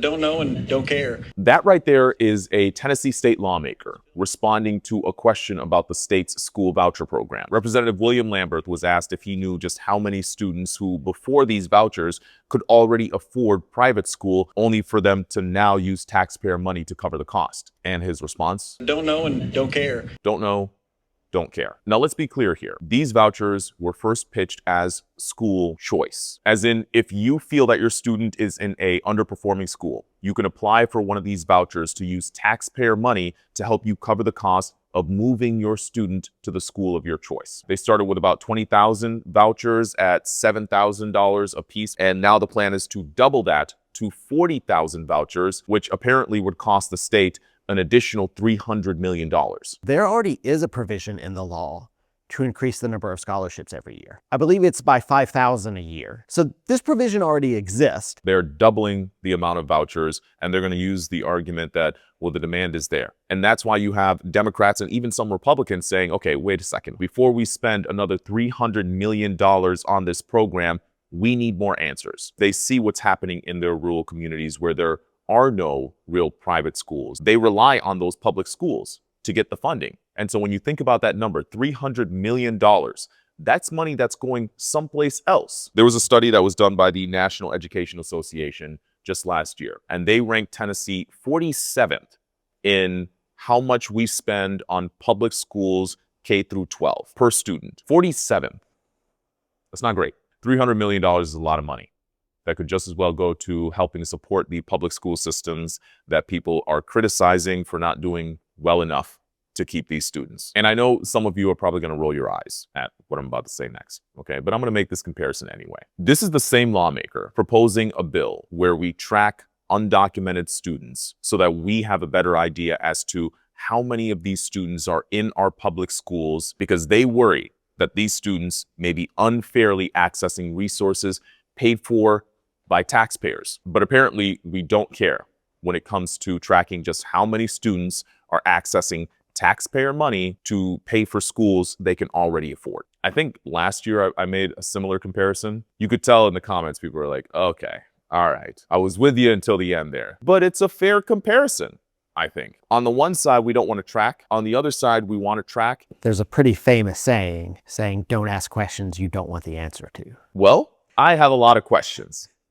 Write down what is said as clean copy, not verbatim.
Don't know and don't care. That right there is a Tennessee state lawmaker responding to a question about the state's school voucher program. Representative William Lamberth was asked if he knew just how many students who, before these vouchers, could already afford private school, only for them to now use taxpayer money to cover the cost. And his response? Don't know and don't care. Don't know, don't care. Now let's be clear here. These vouchers were first pitched as school choice. As in, if you feel that your student is in a underperforming school, you can apply for one of these vouchers to use taxpayer money to help you cover the cost of moving your student to the school of your choice. They started with about 20,000 vouchers at $7,000 a piece, and now the plan is to double that to 40,000 vouchers, which apparently would cost the state an additional $300 million. There already is a provision in the law to increase the number of scholarships every year. I believe it's by 5,000 a year. So this provision already exists. They're doubling the amount of vouchers, and they're going to use the argument that, well, the demand is there. And that's why you have Democrats and even some Republicans saying, okay, wait a second, before we spend another $300 million on this program, we need more answers. They see what's happening in their rural communities where there are no real private schools. They rely on those public schools to get the funding. And so when you think about that number, $300 million, that's money that's going someplace else. There was a study that was done by the National Education Association just last year, and they ranked Tennessee 47th in how much we spend on public schools K through 12 per student. 47th. That's not great. $300 million is a lot of money. That could just as well go to helping support the public school systems that people are criticizing for not doing well enough to keep these students. And I know some of you are probably going to roll your eyes at what I'm about to say next, okay? But I'm going to make this comparison anyway. This is the same lawmaker proposing a bill where we track undocumented students so that we have a better idea as to how many of these students are in our public schools, because they worry that these students may be unfairly accessing resources paid for by taxpayers. But apparently we don't care when it comes to tracking just how many students are accessing taxpayer money to pay for schools they can already afford. I think last year I made a similar comparison. You could tell in the comments, people were like, okay, all right, I was with you until the end there. But it's a fair comparison, I think. On the one side, we don't want to track. On the other side, we want to track. There's a pretty famous saying, don't ask questions you don't want the answer to. Well, I have a lot of questions.